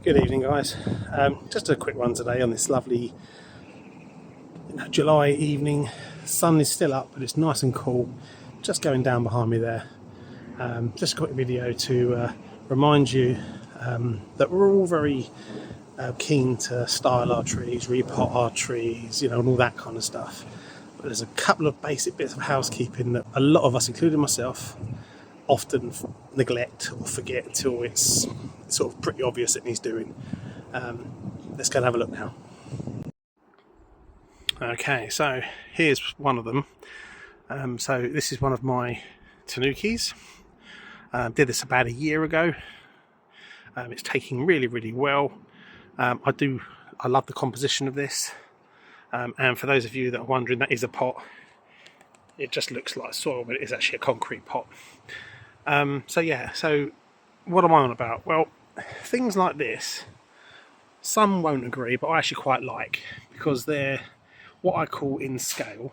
Good evening, guys. Just a quick one today on this lovely July evening. Sun is still up, but it's nice and cool. Just going down behind me there. Just a quick video to remind you that we're all very keen to style our trees, repot our trees, and all that kind of stuff. But there's a couple of basic bits of housekeeping that a lot of us, including myself, often neglect or forget until it's sort of pretty obvious it needs doing. Let's go and have a look now. Okay, so here's one of them. So this is one of my tanukis. Did this about a year ago. It's taking really well. I love the composition of this. And for those of you that are wondering, that is a pot. It just looks like soil, but it is actually a concrete pot. So what am I on about? Well, things like this, some won't agree, but I actually quite like, because they're what I call in scale,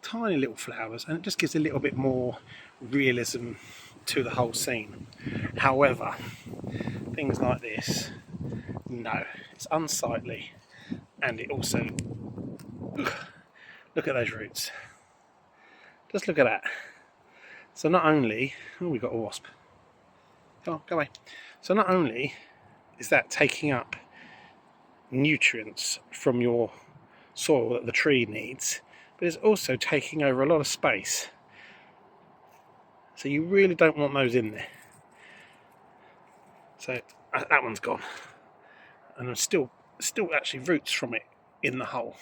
tiny little flowers, and it just gives a little bit more realism to the whole scene. However, things like this, no, it's unsightly, and it also, look at those roots. Just look at that. So not only, we got a wasp. Come on, go away. So not only is that taking up nutrients from your soil that the tree needs, but it's also taking over a lot of space. So you really don't want those in there. So that one's gone. And there's still actually roots from it in the hole.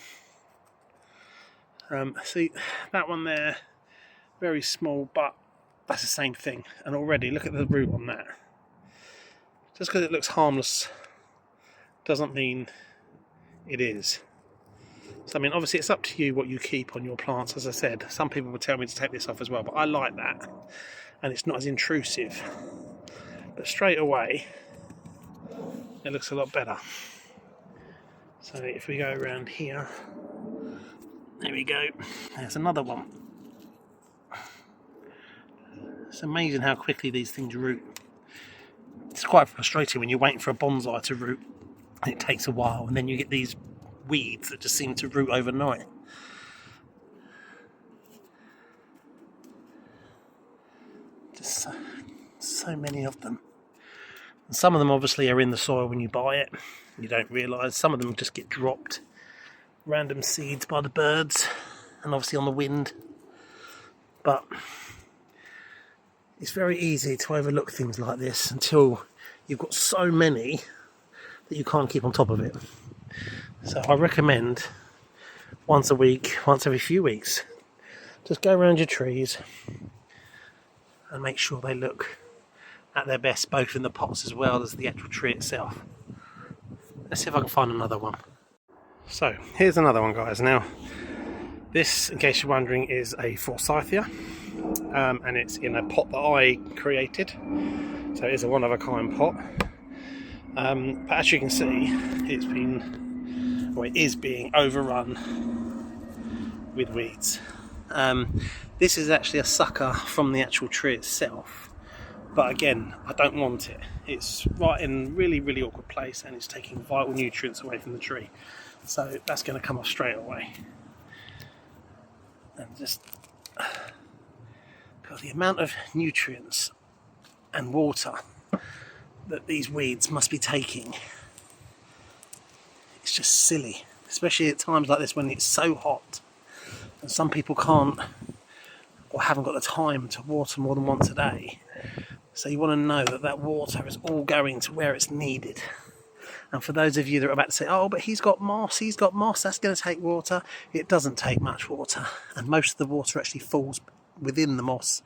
See, that one there, very small, but that's the same thing. And already, look at the root on that. Just because it looks harmless doesn't mean it is. So, I mean, obviously it's up to you what you keep on your plants. As I said, some people would tell me to take this off as well, but I like that. And it's not as intrusive. But straight away, it looks a lot better. So if we go around here, there we go. There's another one. It's amazing how quickly these things root. It's quite frustrating when you're waiting for a bonsai to root and it takes a while, and then you get these weeds that just seem to root overnight. Just so many of them. And some of them obviously are in the soil when you buy it. You don't realise. Some of them just get dropped. Random seeds by the birds, and obviously on the wind. But it's very easy to overlook things like this until you've got so many that you can't keep on top of it. So I recommend once a week, once every few weeks, just go around your trees and make sure they look at their best, both in the pots as well as the actual tree itself. Let's see if I can find another one. So here's another one, guys. Now this, in case you're wondering, is a forsythia. And it's in a pot that I created, so it is a one-of-a-kind pot. But as you can see, it is being overrun with weeds. This is actually a sucker from the actual tree itself, but again, I don't want it. It's right in a really awkward place, and it's taking vital nutrients away from the tree. So that's going to come off straight away. And just because the amount of nutrients and water that these weeds must be taking, it's just silly, especially at times like this when it's so hot and some people can't or haven't got the time to water more than once a day. So you want to know that water is all going to where it's needed. And for those of you that are about to say, oh, but he's got moss, that's going to take water. It doesn't take much water, and most of the water actually falls within the moss.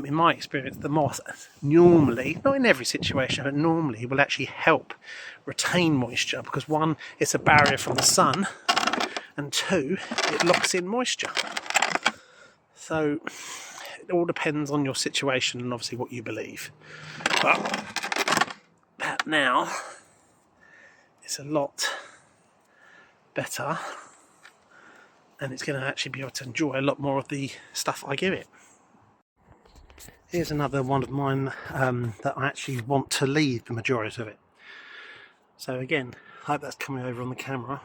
In my experience, the moss normally, not in every situation, but normally will actually help retain moisture, because one, it's a barrier from the sun, and two, it locks in moisture. So it all depends on your situation and obviously what you believe. But that now is a lot better, and it's going to actually be able to enjoy a lot more of the stuff I give it. Here's another one of mine that I actually want to leave the majority of it. So again, I hope that's coming over on the camera.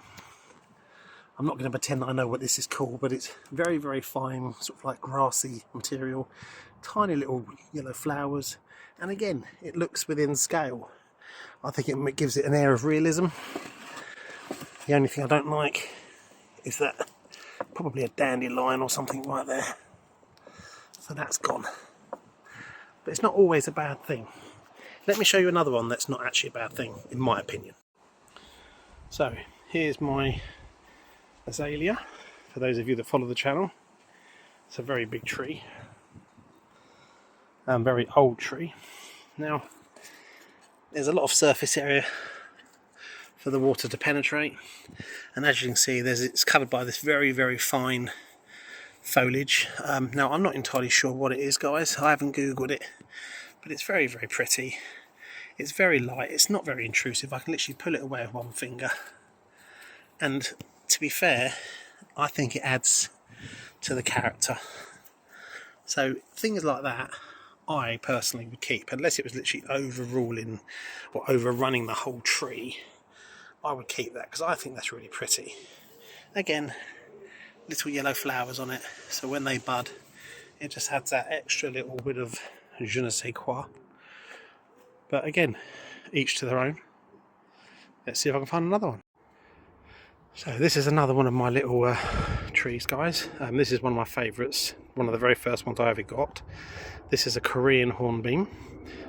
I'm not going to pretend that I know what this is called, but it's very, very fine, sort of like grassy material, tiny little yellow flowers, and again, it looks within scale. I think it gives it an air of realism. The only thing I don't like is that probably a dandelion or something right there. So that's gone. But it's not always a bad thing. Let me show you another one that's not actually a bad thing, in my opinion. So here's my azalea, for those of you that follow the channel. It's a very big tree, very old tree. Now there's a lot of surface area for the water to penetrate, and as you can see it's covered by this very, very fine foliage. Now I'm not entirely sure what it is, guys, I haven't googled it, but it's very, very pretty. It's very light, it's not very intrusive. I can literally pull it away with one finger, and to be fair, I think it adds to the character. So things like that I personally would keep, unless it was literally overruling or overrunning the whole tree. I would keep that because I think that's really pretty. Again, little yellow flowers on it, so when they bud it just adds that extra little bit of je ne sais quoi. But again, each to their own. Let's see if I can find another one. So this is another one of my little trees, guys. This is one of my favourites, one of the very first ones I ever got. This is a Korean hornbeam.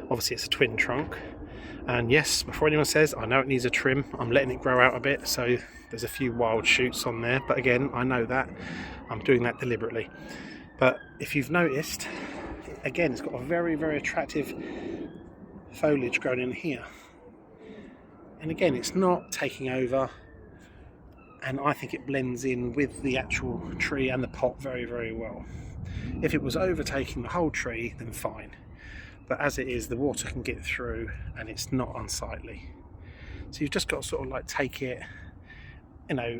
Obviously it's a twin trunk, and yes, before anyone says, I know it needs a trim. I'm letting it grow out a bit, so there's a few wild shoots on there, but again, I know that I'm doing that deliberately. But if you've noticed, again, it's got a very, very attractive foliage grown in here, and again, it's not taking over, and I think it blends in with the actual tree and the pot very, very well. If it was overtaking the whole tree, then fine, but as it is, the water can get through and it's not unsightly. So you've just got to sort of like take it, you know,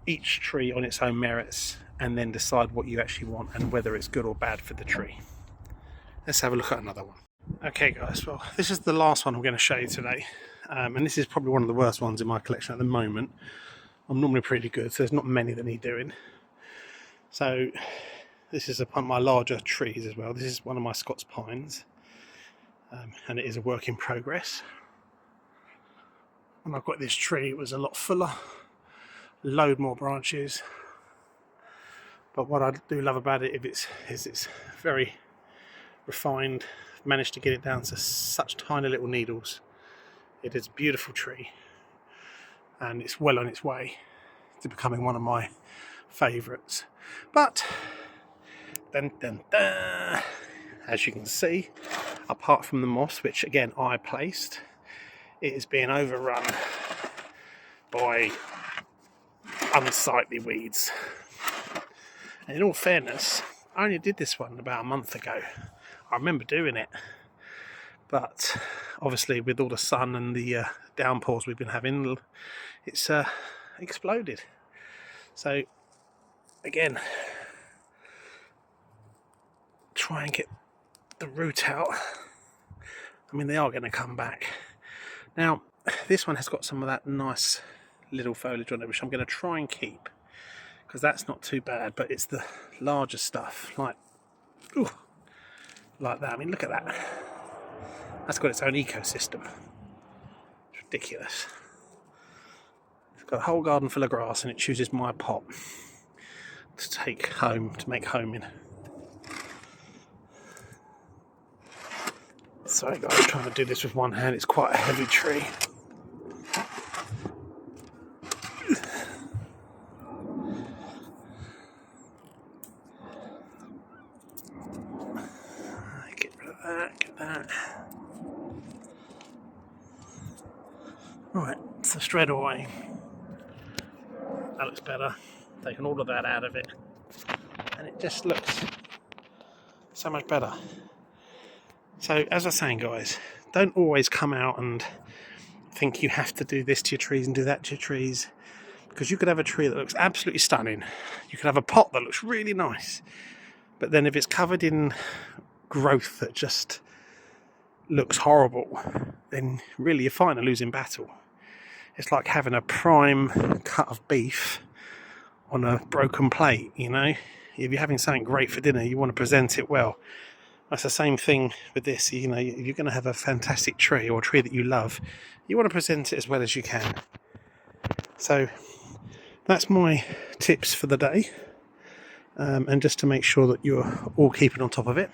each tree on its own merits, and then decide what you actually want and whether it's good or bad for the tree. Let's have a look at another one. Okay guys, well this is the last one I'm going to show you today, and this is probably one of the worst ones in my collection at the moment. I'm normally pretty good, so there's not many that need doing. So this is upon my larger trees as well. This is one of my Scots pines, and it is a work in progress. When I got this tree, it was a lot fuller, load more branches. But what I do love about it is it's very refined. Managed to get it down to such tiny little needles. It is a beautiful tree, and it's well on its way to becoming one of my favourites. But dun, dun, dun, as you can see, apart from the moss, which again I placed, it is being overrun by unsightly weeds. And in all fairness, I only did this one about a month ago. I remember doing it, but obviously with all the sun and the downpours we've been having, it's exploded. So again, try and get the root out. I mean, they are going to come back. Now this one has got some of that nice little foliage on it, which I'm going to try and keep, because that's not too bad. But it's the larger stuff, like that. I mean, look at that. That's got its own ecosystem. It's ridiculous. It's got a whole garden full of grass, and it chooses my pot to take home, to make home in. Sorry guys, I'm trying to do this with one hand. It's quite a heavy tree. Get rid of that, get that. Right, so straight away, that looks better. Taking all of that out of it, and it just looks so much better. So as I was saying, guys, don't always come out and think you have to do this to your trees and do that to your trees, because you could have a tree that looks absolutely stunning. You could have a pot that looks really nice, but then if it's covered in growth that just looks horrible, then really you're fighting a losing battle. It's like having a prime cut of beef on a broken plate, you know. If you're having something great for dinner, you want to present it well. That's the same thing with this. You know, if you're going to have a fantastic tree or a tree that you love, you want to present it as well as you can. So that's my tips for the day, and just to make sure that you're all keeping on top of it.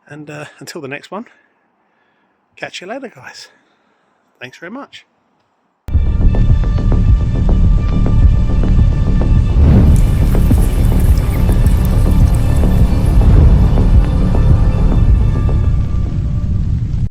And until the next one, catch you later, guys. Thanks very much.